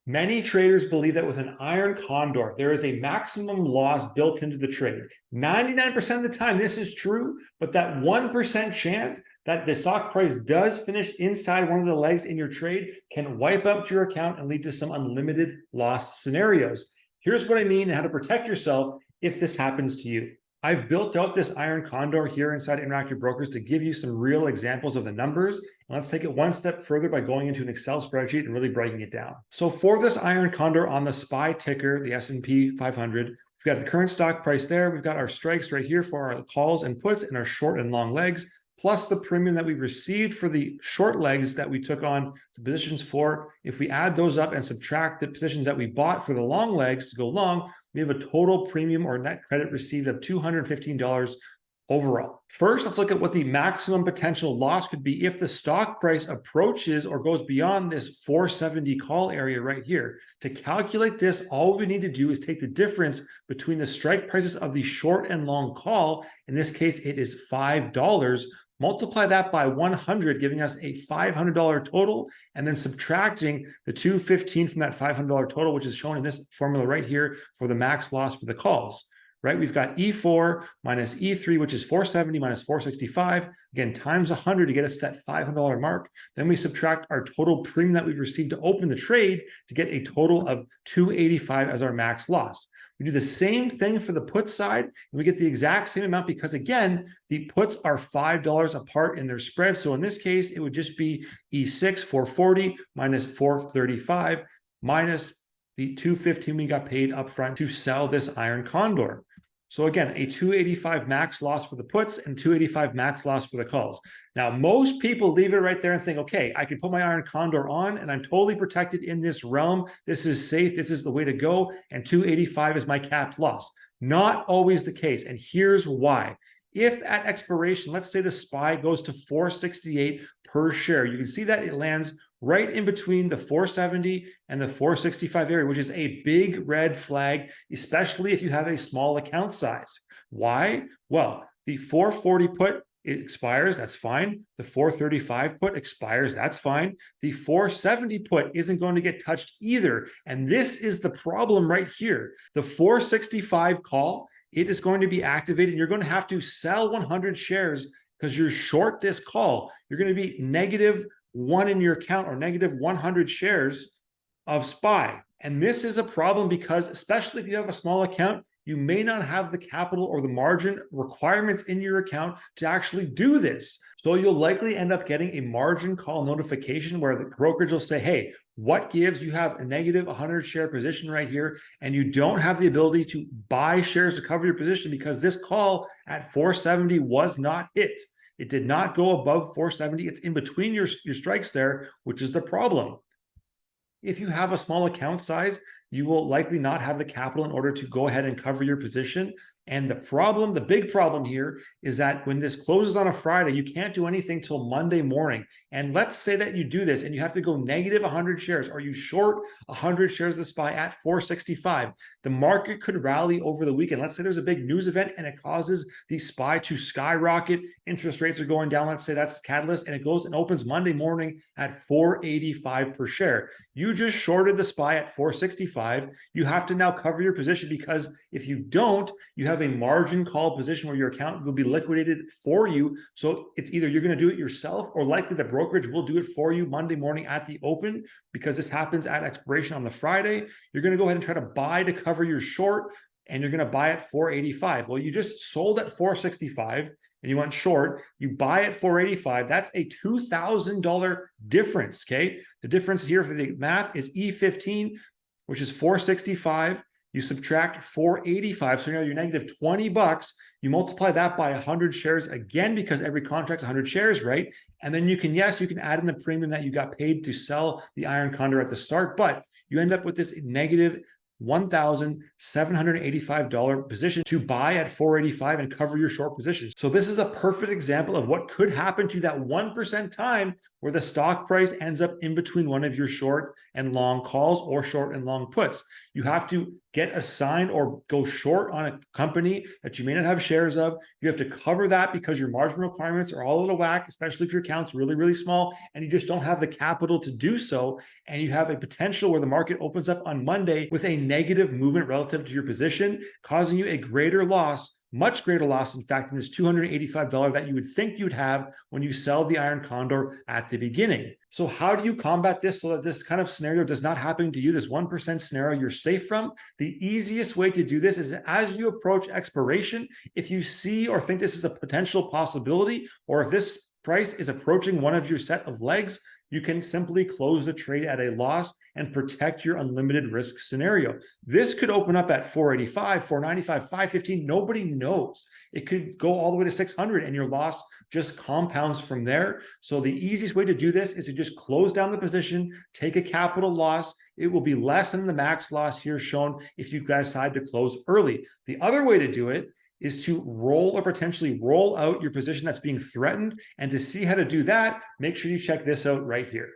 Many traders believe that with an iron condor, there is a maximum loss built into the trade. 99% of the time, this is true, but that 1% chance that the stock price does finish inside one of the legs in your trade can wipe out your account and lead to some unlimited loss scenarios. Here's what I mean and how to protect yourself if this happens to you. I've built out this iron condor here inside Interactive Brokers to give you some real examples of the numbers. And let's take it one step further by going into an Excel spreadsheet and really breaking it down. So for this iron condor on the SPY ticker, the S&P 500, we've got the current stock price there. We've got our strikes right here for our calls and puts and our short and long legs, plus the premium that we received for the short legs that we took on the positions for. If we add those up and subtract the positions that we bought for the long legs to go long, we have a total premium or net credit received of $215 overall. First, let's look at what the maximum potential loss could be if the stock price approaches or goes beyond this 470 call area right here. To calculate this, all we need to do is take the difference between the strike prices of the short and long call. In this case, it is $5. Multiply that by 100, giving us a $500 total, and then subtracting the $215 from that $500 total, which is shown in this formula right here for the max loss for the calls, right? We've got E4 minus E3, which is 470 minus 465, again, times 100 to get us to that $500 mark. Then we subtract our total premium that we've received to open the trade to get a total of $285 as our max loss. We do the same thing for the put side, and we get the exact same amount because, again, the puts are $5 apart in their spread. So in this case, it would just be E6, 440 minus 435 minus the $215 we got paid upfront to sell this iron condor. So again, a $285 max loss for the puts and $285 max loss for the calls. Now, most people leave it right there and think, okay, I can put my iron condor on and I'm totally protected in this realm. This is safe. This is the way to go. And $285 is my capped loss. Not always the case. And here's why. If at expiration, let's say the SPY goes to 468 per share, you can see that it lands right in between the 470 and the 465 area, which is a big red flag, especially if you have a small account size. Why? Well, the 440 put, it expires, that's fine. The 435 put expires, that's fine. The 470 put isn't going to get touched either. And this is the problem right here. The 465 call, it is going to be activated. You're going to have to sell 100 shares because you're short this call. You're going to be -1 in your account or -100 shares of SPY. And this is a problem because, especially if you have a small account, you may not have the capital or the margin requirements in your account to actually do this. So you'll likely end up getting a margin call notification where the brokerage will say, hey, what gives? You have a -100 share position right here, and you don't have the ability to buy shares to cover your position because this call at 470 was not hit. It did not go above 470. It's in between your strikes there, which is the problem. If you have a small account size, you will likely not have the capital in order to go ahead and cover your position. And the big problem here is that when this closes on a Friday, you can't do anything till Monday morning. And let's say that you do this and you have to go -100 shares, or you short 100 shares of the SPY at 465. The market could rally over the weekend. Let's say there's a big news event and it causes the SPY to skyrocket. Interest rates are going down. Let's say that's the catalyst, and it goes and opens Monday morning at 485 per share. You just shorted the SPY at 465. You have to now cover your position because if you don't, you have a margin call position where your account will be liquidated for you. So it's either you're going to do it yourself, or likely the brokerage will do it for you Monday morning at the open, because this happens at expiration on the Friday. You're going to go ahead and try to buy to cover your short, and you're going to buy at 485. Well, you just sold at 465 and you went short. You buy at 485. That's a $2,000 difference. Okay. The difference here for the math is E15, which is 465. You subtract 485, so now you're -$20. You multiply that by 100 shares again, because every contract's 100 shares, right? And then you can add in the premium that you got paid to sell the iron condor at the start, but you end up with this $1,785 position to buy at 485 and cover your short position. So this is a perfect example of what could happen to that 1% time where the stock price ends up in between one of your short and long calls or short and long puts. You have to get assigned or go short on a company that you may not have shares of. You have to cover that because your margin requirements are all out of whack, especially if your account's really, really small and you just don't have the capital to do so. And you have a potential where the market opens up on Monday with a negative movement relative to your position, causing you a greater loss, much greater loss, in fact, than this $285 that you would think you'd have when you sell the Iron Condor at the beginning. So how do you combat this so that this kind of scenario does not happen to you, this 1% scenario you're safe from? The easiest way to do this is as you approach expiration, if you see or think this is a potential possibility, or if this price is approaching one of your set of legs, you can simply close the trade at a loss and protect your unlimited risk scenario. This could open up at 485, 495, 515. Nobody knows. It could go all the way to 600 and your loss just compounds from there. So the easiest way to do this is to just close down the position, take a capital loss. It will be less than the max loss here shown if you decide to close early. The other way to do it is to roll or potentially roll out your position that's being threatened. And to see how to do that, make sure you check this out right here.